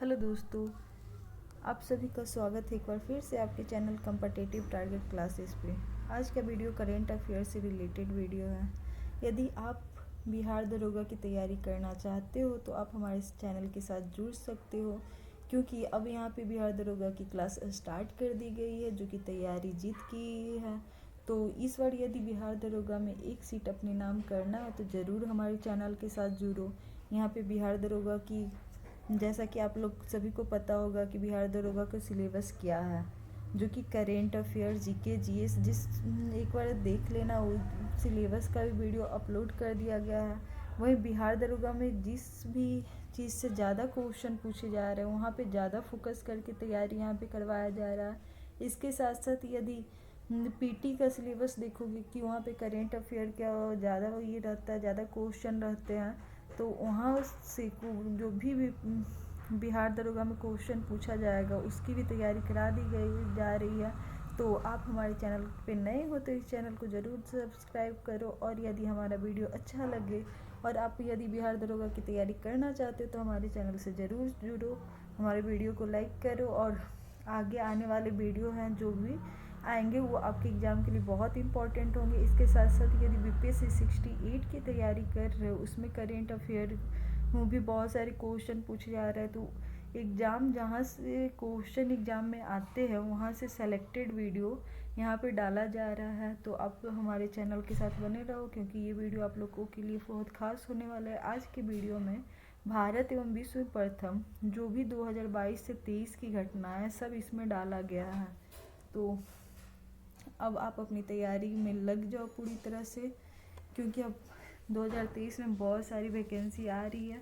Hello दोस्तों, आप सभी का स्वागत है एक बार फिर से आपके चैनल कॉम्पिटिटिव टारगेट क्लासेस पे। आज का वीडियो करेंट अफेयर से रिलेटेड वीडियो है। यदि आप बिहार दरोगा की तैयारी करना चाहते हो तो आप हमारे इस चैनल के साथ जुड़ सकते हो, क्योंकि अब यहाँ पे बिहार दरोगा की क्लास स्टार्ट कर दी गई है जो कि तैयारी जीत की है। तो इस बार यदि बिहार दरोगा में एक सीट अपने नाम करना है तो ज़रूर हमारे चैनल के साथ जुड़ो। यहाँ पे बिहार दरोगा की, जैसा कि आप लोग सभी को पता होगा कि बिहार दरोगा का सिलेबस क्या है, जो कि करेंट अफेयर, जीके, जीएस, जिस एक बार देख लेना, वो सिलेबस का भी वीडियो अपलोड कर दिया गया है। वहीं बिहार दरोगा में जिस भी चीज़ से ज़्यादा क्वेश्चन पूछे जा रहे हैं वहाँ पे ज़्यादा फोकस करके तैयारी यहाँ पे करवाया जा रहा है। इसके साथ साथ यदि पीटी का सिलेबस देखोगे कि वहाँ पे करेंट अफेयर क्या ज़्यादा ये रहता है, ज़्यादा क्वेश्चन रहते हैं, तो वहाँ से जो भी बिहार दरोगा में क्वेश्चन पूछा जाएगा उसकी भी तैयारी करा दी गई जा रही है। तो आप हमारे चैनल पे नए हो तो इस चैनल को ज़रूर सब्सक्राइब करो, और यदि हमारा वीडियो अच्छा लगे और आप यदि बिहार दरोगा की तैयारी करना चाहते हो तो हमारे चैनल से ज़रूर जुड़ो, हमारे वीडियो को लाइक करो, और आगे आने वाले वीडियो हैं जो भी आएंगे वो आपके एग्ज़ाम के लिए बहुत इंपॉर्टेंट होंगे। इसके साथ साथ यदि बीपीएससी 68 की तैयारी कर रहे हो, उसमें करेंट अफेयर में भी बहुत सारे क्वेश्चन पूछे जा रहे हैं, तो एग्ज़ाम जहाँ से क्वेश्चन एग्ज़ाम में आते हैं वहाँ से सेलेक्टेड वीडियो यहाँ पे डाला जा रहा है। तो आप हमारे चैनल के साथ बने रहो, क्योंकि ये वीडियो आप लोगों के लिए बहुत खास होने वाला है। आज के वीडियो में भारत एवं विश्व प्रथम जो भी 2022 से 23 की घटनाएं सब इसमें डाला गया है। तो अब आप अपनी तैयारी में लग जाओ पूरी तरह से, क्योंकि अब 2023 में बहुत सारी वैकेंसी आ रही है।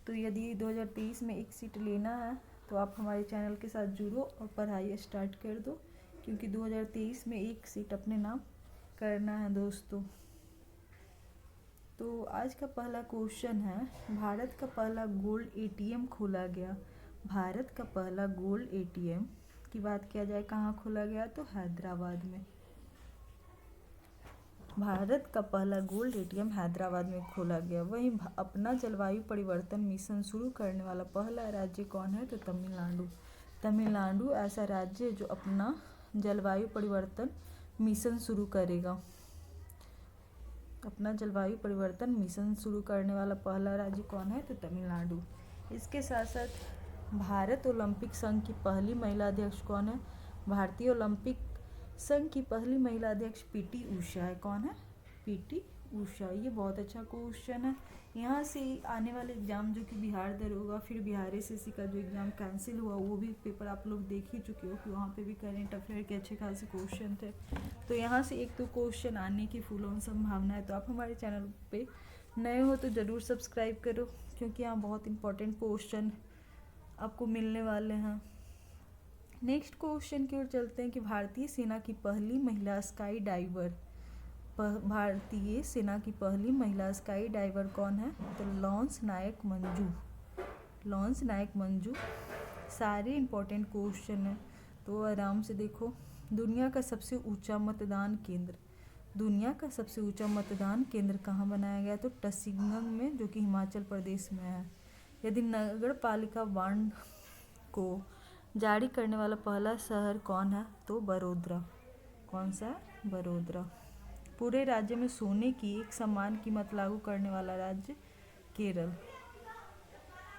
तो यदि 2023 में एक सीट लेना है तो आप हमारे चैनल के साथ जुड़ो और पढ़ाई स्टार्ट कर दो, क्योंकि 2023 में एक सीट अपने नाम करना है दोस्तों। तो आज का पहला क्वेश्चन है, भारत का पहला गोल्ड एटीएम खोला गया। भारत का पहला गोल्ड एटीएम की बात किया जाए कहाँ खोला गया, तो हैदराबाद में। भारत का पहला गोल्ड एटीएम हैदराबाद में खोला गया। वहीं अपना जलवायु परिवर्तन मिशन शुरू करने वाला पहला राज्य कौन है, तो तमिलनाडु। तमिलनाडु ऐसा राज्य है जो अपना जलवायु परिवर्तन मिशन शुरू करेगा। अपना जलवायु परिवर्तन मिशन शुरू करने वाला पहला राज्य कौन है, तो तमिलनाडु। इसके साथ साथ भारत ओलंपिक संघ की पहली महिला अध्यक्ष कौन है। भारतीय ओलंपिक संघ की पहली महिला अध्यक्ष पीटी उषा है। कौन है, पीटी उषा। ये बहुत अच्छा क्वेश्चन है। यहाँ से आने वाले एग्जाम जो कि बिहार दरोगा फिर बिहार एसएससी का जो एग्ज़ाम कैंसिल हुआ वो भी पेपर आप लोग देख ही चुके हो कि वहाँ पे भी करेंट अफेयर के अच्छे खासे क्वेश्चन थे। तो यहाँ से एक दो क्वेश्चन आने की फुल ऑन संभावना है। तो आप हमारे चैनल पे नए हो तो ज़रूर सब्सक्राइब करो, क्योंकि यहाँ बहुत इंपॉर्टेंट क्वेश्चन आपको मिलने वाले हैं। नेक्स्ट क्वेश्चन की ओर चलते हैं कि भारतीय सेना की पहली महिला स्काई डाइवर, भारतीय सेना की पहली महिला स्काई डाइवर कौन है, तो लॉन्स नायक मंजू। लॉन्स नायक मंजू। सारे इंपॉर्टेंट क्वेश्चन है तो आराम से देखो। दुनिया का सबसे ऊंचा मतदान केंद्र, दुनिया का सबसे ऊंचा मतदान केंद्र कहाँ बनाया गया, तो टसिंगम में, जो कि हिमाचल प्रदेश में है। यदि नगर पालिका बांड को जारी करने वाला पहला शहर कौन है, तो बड़ोदरा। कौन सा है, बड़ोदरा। पूरे राज्य में सोने की एक समान कीमत लागू करने वाला राज्य केरल।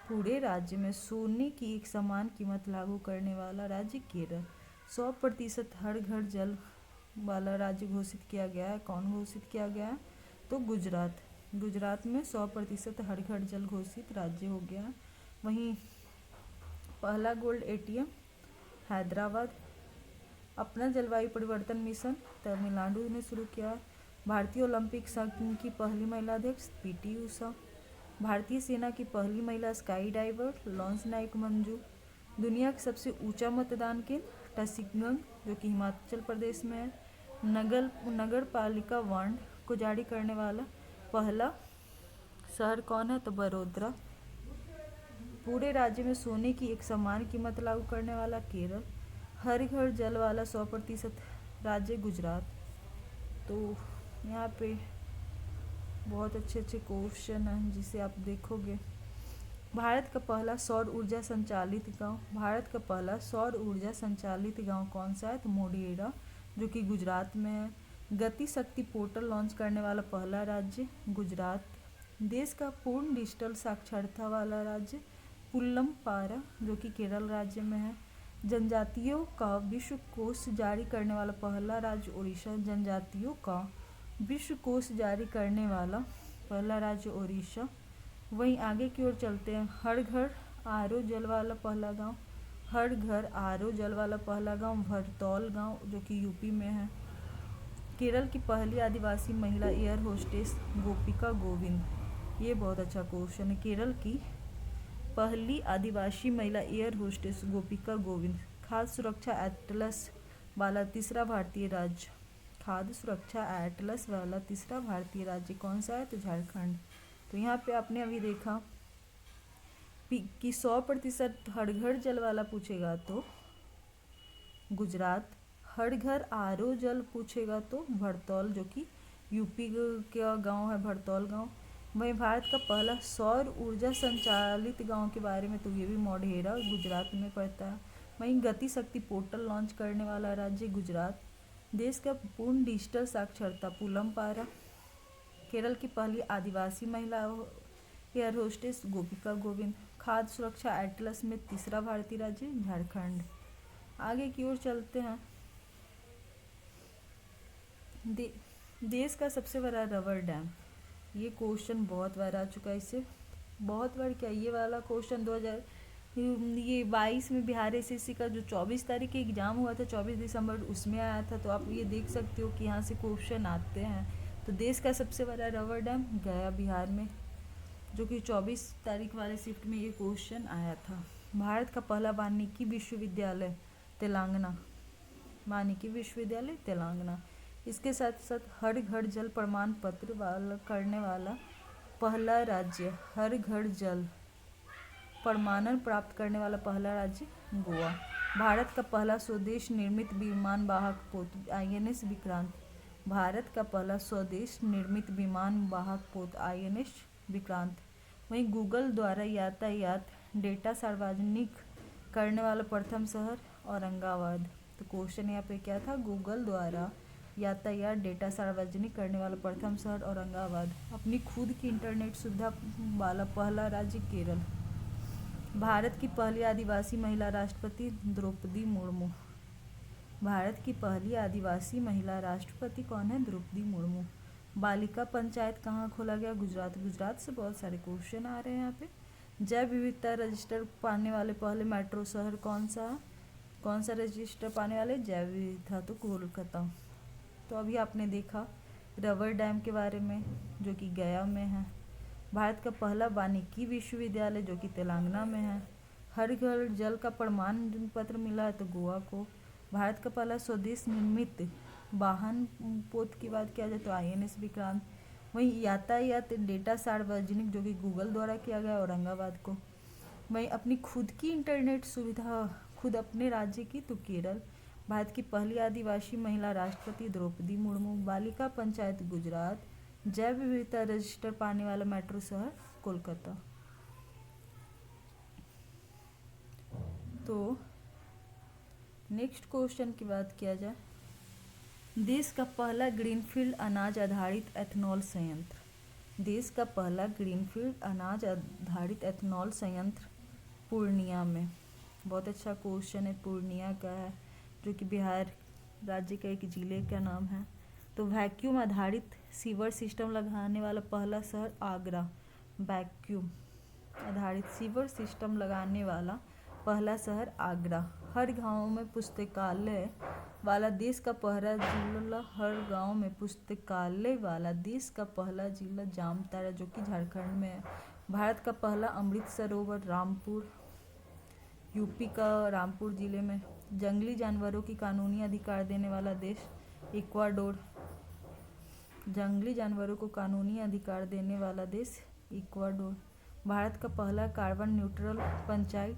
पूरे राज्य में सोने की एक समान कीमत लागू करने वाला राज्य केरल। 100% हर घर जल वाला राज्य घोषित किया गया है। कौन घोषित किया गया है, तो गुजरात। गुजरात में 100% हर घर जल घोषित राज्य हो गया। वहीं पहला गोल्ड एटीएम हैदराबाद। अपना जलवायु परिवर्तन मिशन तमिलनाडु ने शुरू किया। भारतीय ओलंपिक संघ की पहली महिला अध्यक्ष पीटी उषा। भारतीय सेना की पहली महिला स्काई डाइवर लॉन्स नायक मंजू। दुनिया का सबसे ऊंचा मतदान केंद्र टसिंगम, जो कि हिमाचल प्रदेश में है। नगर पालिका बांड को जारी करने वाला पहला शहर कौन है, तो बड़ोदरा। पूरे राज्य में सोने की एक समान कीमत लागू करने वाला केरल। हर घर जल वाला 100% राज्य गुजरात। तो यहाँ पे बहुत अच्छे अच्छे क्वेश्चन हैं जिसे आप देखोगे। भारत का पहला सौर ऊर्जा संचालित गांव, भारत का पहला सौर ऊर्जा संचालित गांव कौन सा है? तो मोढेरा, जो कि गुजरात में है। गति शक्ति पोर्टल लॉन्च करने वाला पहला राज्य गुजरात। देश का पूर्ण डिजिटल साक्षरता वाला राज्य पुल्लमपारा, जो कि केरल राज्य में है। जनजातियों का विश्व कोश जारी करने वाला पहला राज्य उड़ीसा, जनजातियों का विश्व कोश जारी करने वाला पहला राज्य उड़ीसा। वहीं आगे की ओर चलते हैं। हर घर आरओ जल वाला पहला गांव, हर घर आरओ जल वाला पहला गांव भरतौल गांव, जो कि यूपी में है। केरल की पहली आदिवासी महिला एयर होस्टेस गोपिका गोविंद, ये बहुत अच्छा क्वेश्चन है। केरल की पहली आदिवासी महिला एयर होस्टेस गोपिका गोविंद। खाद्य सुरक्षा एटलस वाला तीसरा भारतीय राज्य, खाद्य सुरक्षा एटलस वाला तीसरा भारतीय राज्य कौन सा है? तो झारखंड। तो यहाँ पे आपने अभी देखा कि 100% हर घर जल वाला पूछेगा तो गुजरात, हर घर आरओ जल पूछेगा तो भरतौल, जो कि यूपी का गांव है भरतौल गांव। वहीं भारत का पहला सौर ऊर्जा संचालित गांव के बारे में तो ये भी मोढेरा गुजरात में पड़ता है। वहीं गति शक्ति पोर्टल लॉन्च करने वाला राज्य गुजरात। देश का पूर्ण डिजिटल साक्षरता पुलमपारा। केरल की पहली आदिवासी महिला एयर होस्टेस गोपिका गोविंद। खाद्य सुरक्षा एटलस में तीसरा भारतीय राज्य झारखंड। आगे की ओर चलते हैं। देश का सबसे बड़ा रबर डैम, ये क्वेश्चन बहुत बार आ चुका है। इससे बहुत बार क्या, ये वाला क्वेश्चन 2022 में बिहार एसएससी का जो 24 तारीख के एग्ज़ाम हुआ था 24 दिसंबर, उसमें आया था। तो आप ये देख सकते हो कि यहाँ से क्वेश्चन आते हैं। तो देश का सबसे बड़ा रबर डैम गया बिहार में, जो कि 24 तारीख वाले शिफ्ट में ये क्वेश्चन आया था। भारत का पहला वानिकी विश्वविद्यालय तेलंगाना, वानिकी विश्वविद्यालय तेलंगाना। इसके साथ साथ हर घर जल प्रमाण पत्र वाला करने वाला पहला राज्य, हर घर जल प्रमाणन प्राप्त करने वाला पहला राज्य गोवा। भारत का पहला स्वदेश निर्मित विमान वाहक पोत INS विक्रांत, भारत का पहला स्वदेश निर्मित विमान वाहक पोत INS विक्रांत। वहीं गूगल द्वारा यातायात डेटा सार्वजनिक करने वाला प्रथम शहर औरंगाबाद। तो क्वेश्चन यहाँ पे क्या था? गूगल द्वारा यातायात डेटा सार्वजनिक करने वाला प्रथम शहर औरंगाबाद। अपनी खुद की इंटरनेट सुविधा वाला पहला राज्य केरल। भारत की पहली आदिवासी महिला राष्ट्रपति द्रौपदी मुर्मू, भारत की पहली आदिवासी महिला राष्ट्रपति कौन है? द्रौपदी मुर्मू। बालिका पंचायत कहाँ खोला गया? गुजरात। गुजरात से बहुत सारे क्वेश्चन आ रहे हैं यहाँ पे। जैव विविधता रजिस्टर पाने वाले पहले मेट्रो शहर कौन सा? कौन सा रजिस्टर पाने वाले? जैव विविधता, तो कोलकाता। तो अभी आपने देखा रबर डैम के बारे में, जो कि गया में है। भारत का पहला वानिकी विश्वविद्यालय, जो कि तेलंगाना में है। हर घर जल का प्रमाण पत्र मिला है तो गोवा को। भारत का पहला स्वदेश निर्मित वाहन पोत की बात किया जाए तो INS विक्रांत। वहीं यातायात डेटा सार्वजनिक, जो कि गूगल द्वारा किया गया, औरंगाबाद को। वहीं अपनी खुद की इंटरनेट सुविधा खुद अपने राज्य की तो केरल। भारत की पहली आदिवासी महिला राष्ट्रपति द्रौपदी मुर्मू। बालिका पंचायत गुजरात। जैव विविधता रजिस्टर पाने वाला मेट्रो शहर कोलकाता। तो नेक्स्ट क्वेश्चन की बात किया जाए। देश का पहला ग्रीनफील्ड अनाज आधारित एथनॉल संयंत्र, देश का पहला ग्रीनफील्ड अनाज आधारित एथनॉल संयंत्र पूर्णिया में। बहुत अच्छा क्वेश्चन है, पूर्णिया का है, जो कि बिहार राज्य का एक जिले का नाम है। तो वैक्यूम आधारित सीवर सिस्टम लगाने वाला पहला शहर आगरा। वैक्यूम आधारित सीवर सिस्टम लगाने वाला पहला शहर आगरा। हर गांव में पुस्तकालय वाला देश का पहला जिला, हर गांव में पुस्तकालय वाला देश का पहला जिला जामताड़ा, जो कि झारखंड में है। भारत का पहला अमृत सरोवर रामपुर, यूपी का रामपुर जिले में। जंगली जानवरों की कानूनी अधिकार देने वाला देश इक्वाडोर, जंगली जानवरों को कानूनी अधिकार देने वाला देश इक्वाडोर। भारत का पहला कार्बन न्यूट्रल पंचायत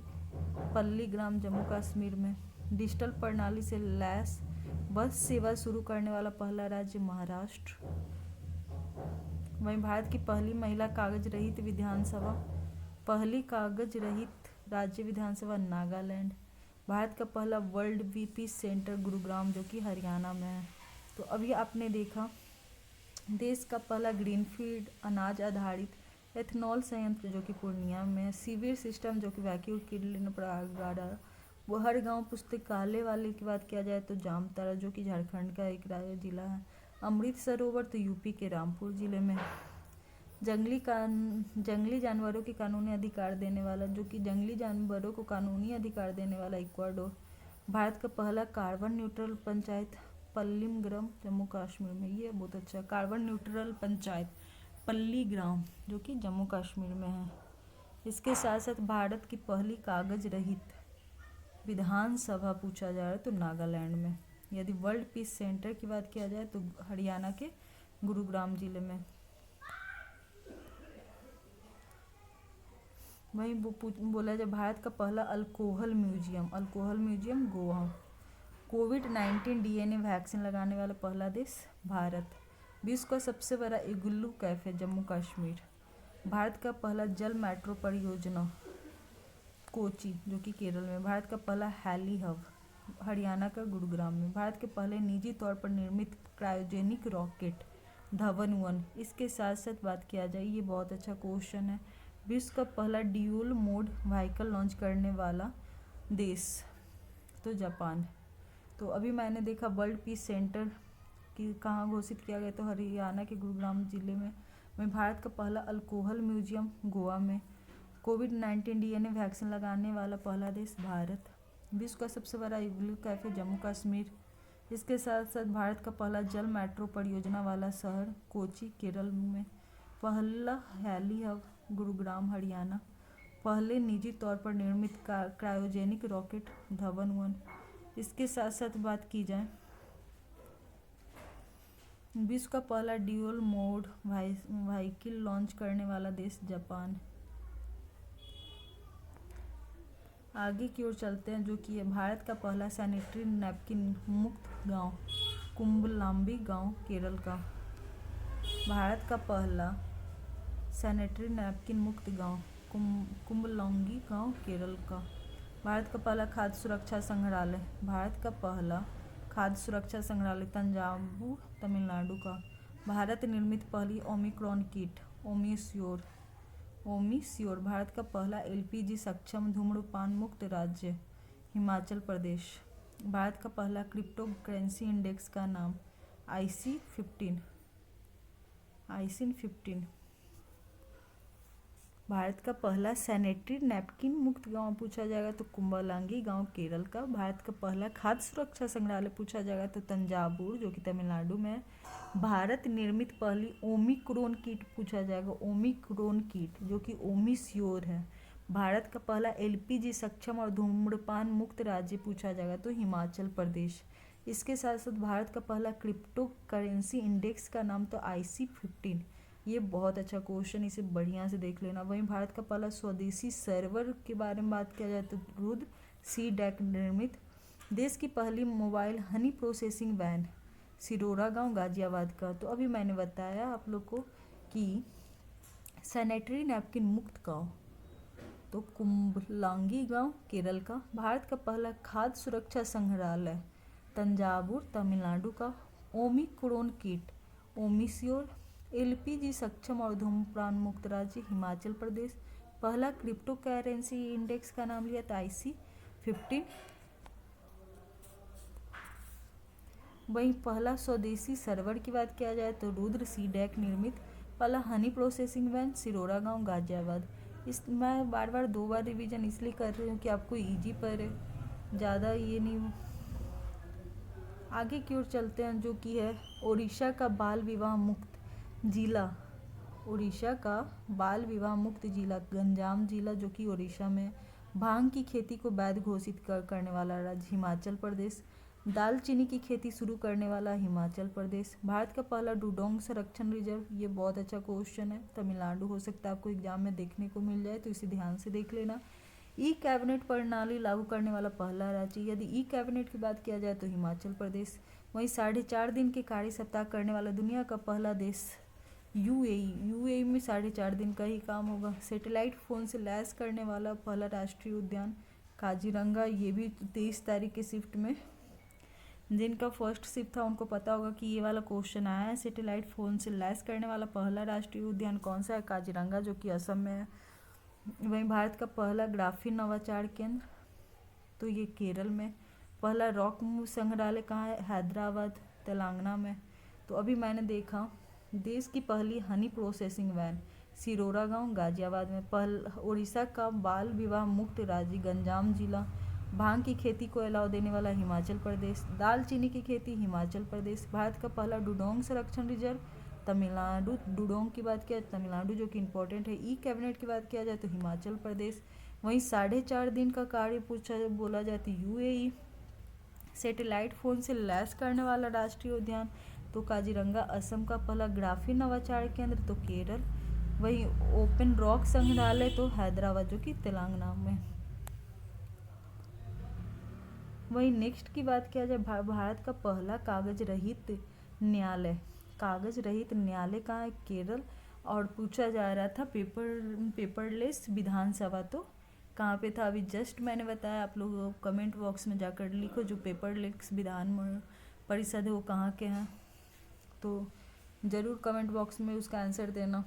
पल्लीग्राम, जम्मू कश्मीर में। डिजिटल प्रणाली से लैस बस सेवा शुरू करने वाला पहला राज्य महाराष्ट्र। वहीं भारत की पहली महिला कागज रहित विधानसभा पहली कागज रहित राज्य विधानसभा नागालैंड। भारत का पहला वर्ल्ड पीस सेंटर गुरुग्राम जो कि हरियाणा में है। तो अभी आपने देखा देश का पहला ग्रीनफील्ड अनाज आधारित एथनॉल संयंत्र जो कि पूर्णिया में है। सीवेज सिस्टम जो कि वैक्यूम क्लीन प्रागाड़ा। वो हर गांव पुस्तकालय वाले की बात किया जाए तो जामताड़ा जो कि झारखंड का एक जिला है। अमृत सरोवर तो यूपी के रामपुर जिले में। जंगली जानवरों के कानूनी अधिकार देने वाला जो कि जंगली जानवरों को कानूनी अधिकार देने वाला इक्वाडोर। भारत का पहला कार्बन न्यूट्रल पंचायत पल्लीग्राम जम्मू कश्मीर में। ये बहुत अच्छा कार्बन न्यूट्रल पंचायत पल्लीग्राम जो कि जम्मू कश्मीर में है। इसके साथ साथ भारत की पहली कागज रहित विधानसभा पूछा जा रहा है तो नागालैंड में। यदि वर्ल्ड पीस सेंटर की बात किया जाए तो हरियाणा के गुरुग्राम जिले में। वहीं बोला जाए भारत का पहला अल्कोहल म्यूजियम गोवा। कोविड-19 डीएनए वैक्सीन लगाने वाला पहला देश भारत। विश्व का सबसे बड़ा इग्लू कैफे जम्मू कश्मीर। भारत का पहला जल मेट्रो परियोजना कोची जो कि केरल में। भारत का पहला हेली हब हरियाणा का गुरुग्राम में। भारत के पहले निजी तौर पर निर्मित क्रायोजेनिक रॉकेट धवन-1। इसके साथ साथ बात किया जाए, ये बहुत अच्छा क्वेश्चन है, विश्व का पहला ड्यूल मोड व्हीकल लॉन्च करने वाला देश तो जापान। तो अभी मैंने देखा वर्ल्ड पीस सेंटर की कहाँ घोषित किया गया तो हरियाणा के गुरुग्राम जिले में। भारत का पहला अल्कोहल म्यूजियम गोवा में। कोविड-19 डीएनए वैक्सीन लगाने वाला पहला देश भारत। विश्व का सबसे बड़ा इग्लू कैफे जम्मू कश्मीर। इसके साथ साथ भारत का पहला जल मेट्रो परियोजना वाला शहर कोची केरल में। पहला हेली हब गुरुग्राम हरियाणा। पहले निजी तौर पर निर्मित क्रायोजेनिक रॉकेट धवन-1। इसके साथ साथ बात की जाए विश्व का पहला ड्यूल मोड व्हीकल लॉन्च करने वाला देश जापान। आगे की ओर चलते हैं जो कि है भारत का पहला सैनिटरी नैपकिन मुक्त गांव कुंभलाम्बी गांव केरल का। भारत का पहला सैनिटरी नैपकिन मुक्त गांव कुंभलांगी गांव केरल का। भारत का पहला खाद्य सुरक्षा संग्रहालय। भारत का पहला खाद्य सुरक्षा संग्रहालय तंजावुर तमिलनाडु का। भारत निर्मित पहली ओमिक्रॉन किट ओमिस्योर। भारत का पहला एलपीजी सक्षम धूम्रपान मुक्त राज्य हिमाचल प्रदेश। भारत का पहला क्रिप्टो करेंसी इंडेक्स का नाम IC15। भारत का पहला सैनिटरी नैपकिन मुक्त गांव पूछा जाएगा तो कुंभलांगी गांव केरल का। भारत का पहला खाद्य सुरक्षा संग्रहालय पूछा जाएगा तो तंजावुर जो कि तमिलनाडु में है। भारत निर्मित पहली ओमिक्रॉन किट पूछा जाएगा ओमिक्रॉन किट जो कि ओमिस्योर है। भारत का पहला एलपीजी सक्षम और धूम्रपान मुक्त राज्य पूछा जाएगा तो हिमाचल प्रदेश। इसके साथ साथ भारत का पहला क्रिप्टो करेंसी इंडेक्स का नाम तो IC15। ये बहुत अच्छा क्वेश्चन, इसे बढ़िया से देख लेना। वहीं भारत का पहला स्वदेशी सर्वर के बारे में बात किया जाए तो रुद्र C-DAC निर्मित। देश की पहली mobile honey processing van Sirora गांव गाजियाबाद का। तो अभी मैंने बताया आप लोग को कि सैनिटरी नैपकिन मुक्त गांव तो कुंभलांगी गांव केरल का। भारत का पहला खाद्य सुरक्षा संग्रहालय तंजावुर तमिलनाडु का। Omicron kit ओमिस्योर। एलपीजी सक्षम और धूम्रपान मुक्त राज्य हिमाचल प्रदेश। पहला क्रिप्टो करेंसी इंडेक्स का नाम लिया था IC15। वहीं पहला स्वदेशी सर्वर की बात किया जाए तो रुद्र C-DAC निर्मित। पहला हनी प्रोसेसिंग वैन सिरोरा गांव गाजियाबाद। इस मैं बार 2 बार रिवीजन इसलिए कर रही हूँ कि आपको इजी पर ज़्यादा ये नहीं। आगे की ओर चलते हैं जो कि है ओडिशा का बाल विवाह मुक्त जिला गंजाम जिला जो कि ओडिशा में। भांग की खेती को वैध घोषित करने वाला राज्य हिमाचल प्रदेश। दालचीनी की खेती शुरू करने वाला हिमाचल प्रदेश। भारत का पहला डुडोंग संरक्षण रिजर्व, ये बहुत अच्छा क्वेश्चन है, तमिलनाडु हो सकता है आपको एग्जाम में देखने को मिल जाए तो इसे ध्यान से देख लेना। ई कैबिनेट प्रणाली लागू करने वाला पहला राज्य, यदि ई कैबिनेट की बात किया जाए तो हिमाचल प्रदेश। वहीं 4.5 दिन के कार्य सप्ताह करने वाला दुनिया का पहला देश यूएई में 4.5 दिन का ही काम होगा। सैटेलाइट फ़ोन से लैस करने वाला पहला राष्ट्रीय उद्यान काजीरंगा, ये भी 23 तारीख के शिफ्ट में जिनका फर्स्ट शिफ्ट था उनको पता होगा कि ये वाला क्वेश्चन आया है। सैटेलाइट फ़ोन से लैस करने वाला पहला राष्ट्रीय उद्यान कौन सा है? काजीरंगा, जो कि असम में है। वहीं भारत का पहला ग्राफीन नवाचार केंद्र, तो ये केरल में। पहला रॉक संग्रहालय कहाँ है? हैदराबाद, तेलंगाना में। तो अभी मैंने देखा देश की पहली हनी प्रोसेसिंग वैन सिरोरा गांव गाजियाबाद में। उड़ीसा का बाल विवाह मुक्त राज्य गंजाम जिला। भांग की खेती को अलाव देने वाला हिमाचल प्रदेश। दालचीनी की खेती हिमाचल प्रदेश। भारत का पहला डुडोंग संरक्षण रिजर्व तमिलनाडु। डुडोंग की बात किया तमिलनाडु, जो कि इम्पोर्टेंट है। ई कैबिनेट की बात किया जाए तो हिमाचल प्रदेश। वहीं 4.5 दिन का कार्य पूछा बोला जाए तो यूएई। सैटेलाइट फ़ोन से लैस करने वाला राष्ट्रीय उद्यान तो काजीरंगा असम का। पहला ग्राफीन नवाचार केंद्र तो केरल। वहीं ओपन रॉक संग्रहालय तो हैदराबाद, जो कि तेलंगाना में। वहीं नेक्स्ट की बात किया जाए भारत का पहला कागज रहित न्यायालय। कागज रहित न्यायालय कहाँ है? केरल। और पूछा जा रहा था पेपरलेस विधानसभा तो कहाँ पे था? अभी जस्ट मैंने बताया, आप लोग कमेंट बॉक्स में जाकर लिखो जो पेपरलेस विधान परिषद है वो कहाँ के हैं, तो ज़रूर कमेंट बॉक्स में उसका आंसर देना।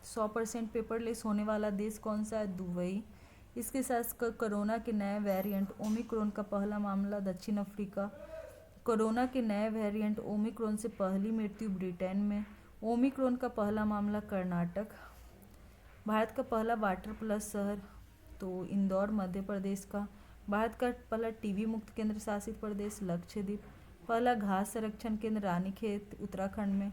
100% पेपरलेस होने वाला देश कौन सा है? दुबई। इसके साथ कोरोना के नए वेरिएंट ओमिक्रॉन का पहला मामला दक्षिण अफ्रीका। कोरोना के नए वेरिएंट ओमिक्रॉन से पहली मृत्यु ब्रिटेन में। ओमिक्रॉन का पहला मामला कर्नाटक। भारत का पहला वाटर प्लस शहर तो इंदौर मध्य प्रदेश का। भारत का पहला टीबी मुक्त केंद्र शासित प्रदेश लक्षद्वीप। पहला घास संरक्षण केंद्र रानीखेत उत्तराखंड में।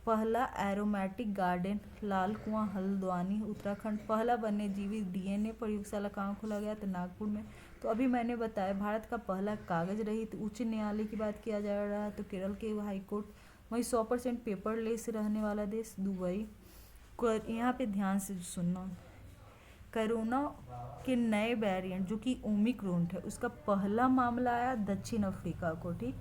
पहला एरोमेटिक गार्डन लाल कुआं हल्द्वानी उत्तराखंड। पहला वन्यजीवी डीएनए प्रयोगशाला कहाँ खोला गया? तो नागपुर में। तो अभी मैंने बताया भारत का पहला कागज रहित उच्च न्यायालय की बात किया जा रहा है तो केरल के हाईकोर्ट। वहीं 100% पेपरलेस रहने वाला देश दुबई। यहाँ पे ध्यान से सुनना, कोरोना के नए वेरिएंट जो कि ओमिक्रॉन है उसका पहला मामला आया दक्षिण अफ्रीका को। ठीक,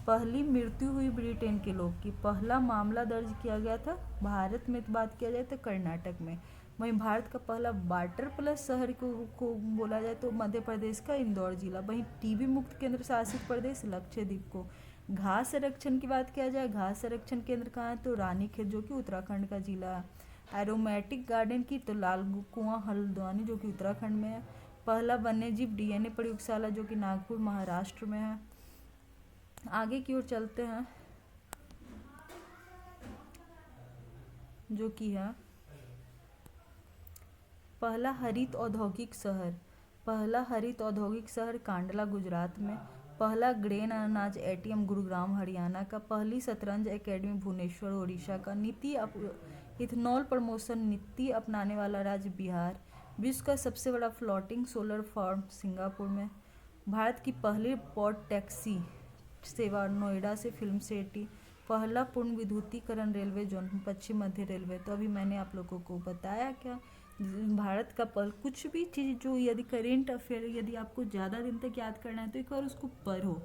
पहली मृत्यु हुई ब्रिटेन के लोग की। पहला मामला दर्ज किया गया था भारत में बात किया जाए तो कर्नाटक में। वहीं भारत का पहला वाटर प्लस शहर को बोला जाए तो मध्य प्रदेश का इंदौर जिला। वहीं टीबी मुक्त केंद्र शासित प्रदेश लक्षद्वीप को। घास संरक्षण की बात किया जाए, घास संरक्षण केंद्र कहाँ है? तो रानीखेत, जो कि उत्तराखंड का जिला है। एरोमेटिक गार्डन की तो लाल कुआं हल्द्वानी, जो कि उत्तराखंड में है। पहला वन्यजीव डीएनए प्रयोगशाला जो कि नागपुर महाराष्ट्र में है। आगे की ओर चलते हैं जो कि है पहला हरित औद्योगिक शहर। पहला हरित औद्योगिक शहर कांडला गुजरात में। पहला ग्रेन अनाज एटीएम गुरुग्राम हरियाणा का। पहली शतरंज एकेडमी भुवनेश्वर ओडिशा का। इथेनॉल प्रमोशन नीति अपनाने वाला राज्य बिहार। विश्व का सबसे बड़ा फ्लोटिंग सोलर फार्म सिंगापुर में। भारत की पहली पॉड टैक्सी सेवा नोएडा से फिल्म सिटी। पहला पूर्ण विद्युतीकरण रेलवे जोन पश्चिम मध्य रेलवे। तो अभी मैंने आप लोगों को बताया क्या भारत का कुछ भी चीज़ जो यदि करेंट अफेयर यदि आपको ज़्यादा दिन तक याद करना है तो एक बार उसको पढ़ो,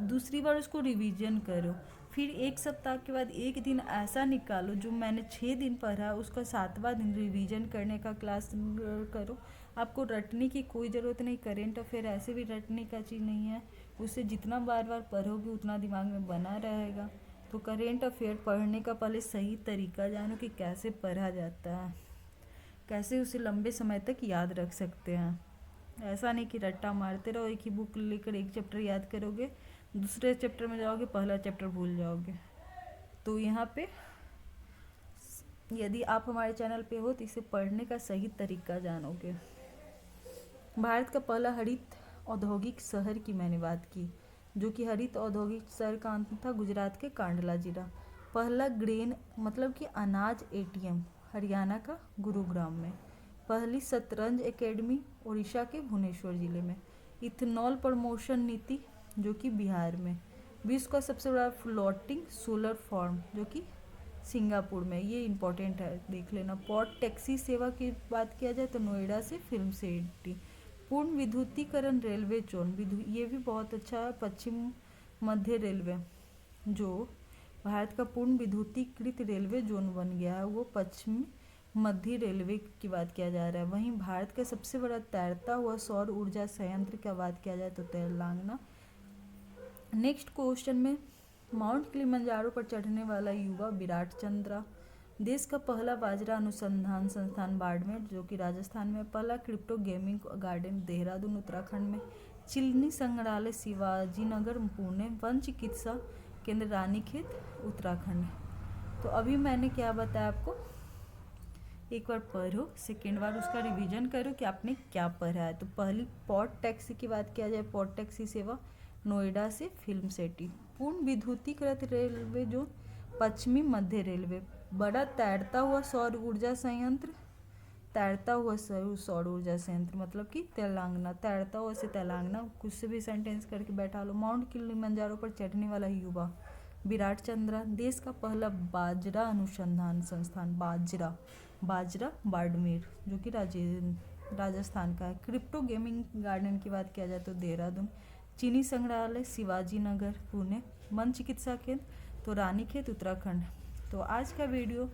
दूसरी बार उसको रिवीजन करो, फिर एक सप्ताह के बाद एक दिन ऐसा निकालो जो मैंने 6 दिन पढ़ा उसका 7वां दिन रिवीजन करने का क्लास करो। आपको रटने की कोई ज़रूरत नहीं, करेंट अफेयर ऐसे भी रटने का चीज़ नहीं है, उसे जितना बार बार पढ़ोगे उतना दिमाग में बना रहेगा। तो करेंट अफेयर पढ़ने का पहले सही तरीका जानो कि कैसे पढ़ा जाता है, कैसे उसे लंबे समय तक याद रख सकते हैं। ऐसा नहीं कि रट्टा मारते रहो, एक ही बुक लेकर एक चैप्टर याद करोगे, दूसरे चैप्टर में जाओगे पहला चैप्टर भूल जाओगे। तो यहाँ पे यदि आप हमारे चैनल पे हो तो इसे पढ़ने का सही तरीका जानोगे। भारत का पहला हरित औद्योगिक शहर की मैंने बात की, जो कि हरित औद्योगिक शहर का अंत था गुजरात के कांडला जिला। पहला ग्रेन मतलब कि अनाज एटीएम हरियाणा का गुरुग्राम में। पहली शतरंज एकेडमी उड़ीसा के भुवनेश्वर जिले में। इथेनॉल प्रमोशन नीति जो कि बिहार में। विश्व का सबसे बड़ा फ्लोटिंग सोलर फार्म जो कि सिंगापुर में, ये इंपॉर्टेंट है देख लेना। पॉड टैक्सी सेवा की बात किया जाए तो नोएडा से फिल्म सिटी। पूर्ण विद्युतीकरण रेलवे जोन ये भी बहुत अच्छा है, पश्चिम मध्य रेलवे जो भारत का पूर्ण विद्युतीकृत रेलवे जोन बन गया है वो पश्चिमी मध्य रेलवे की बात किया जा रहा है। वहीं भारत का सबसे बड़ा तैरता हुआ सौर ऊर्जा संयंत्र की बात किया जाए तो तेलंगाना। नेक्स्ट क्वेश्चन में, माउंट किलिमंजारो पर चढ़ने वाला युवा विराट चंद्रा। देश का पहला बाजरा अनुसंधान संस्थान बाड़मेर जो कि राजस्थान में, पहला crypto gaming garden Dehradun Uttarakhand में, चीनी संग्रहालय शिवाजीनगर पुणे, वन चिकित्सा केंद्र रानीखेत उत्तराखंड। तो अभी मैंने क्या बताया आपको, एक बार पढ़ो, सेकेंड बार उसका रिवीजन करो कि आपने क्या पढ़ा है। तो पहली पॉट टैक्सी की बात किया जाए, पॉट टैक्सी सेवा नोएडा से फिल्म सिटी। पूर्ण विद्युतीकृत रेलवे जो पश्चिमी मध्य रेलवे। बड़ा तैरता हुआ सौर ऊर्जा संयंत्र, तैरता हुआ सौर ऊर्जा संयंत्र मतलब कि तेलंगाना, तैरता हुआ से तेलंगाना, कुछ से भी सेंटेंस करके बैठा लो। माउंट किलिमंजारो पर चढ़ने वाला युवा विराट चंद्रा। देश का पहला बाजरा अनुसंधान संस्थान बाजरा बाड़मेर जो कि राजस्थान का है। क्रिप्टो गेमिंग गार्डन की बात किया जाए तो देहरादून, चीनी संग्रहालय शिवाजीनगर पुणे, वन चिकित्सा केंद्र तो रानीखेत उत्तराखंड। तो आज का वीडियो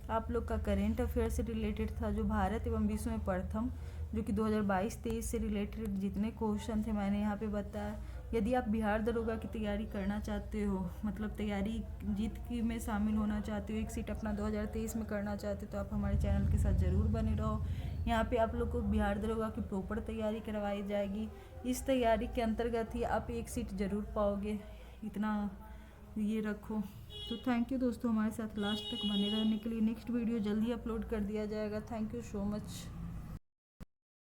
आप लोग का करेंट अफेयर से रिलेटेड था, जो भारत एवं विश्व में प्रथम जो कि 2022-23 से रिलेटेड जितने क्वेश्चन थे मैंने यहाँ पे बताया। यदि आप बिहार दरोगा की तैयारी करना चाहते हो, मतलब तैयारी जीत की में शामिल होना चाहते हो, एक सीट अपना 2023 में करना चाहते हो, तो आप हमारे चैनल के साथ ज़रूर बने रहो। यहाँ पे आप लोग को बिहार दरोगा की प्रॉपर तैयारी करवाई जाएगी। इस तैयारी के अंतर्गत ही आप एक सीट ज़रूर पाओगे, इतना ये रखो। तो थैंक यू दोस्तों हमारे साथ लास्ट तक बने रहने के लिए। नेक्स्ट वीडियो जल्दी अपलोड कर दिया जाएगा। Thank you so much.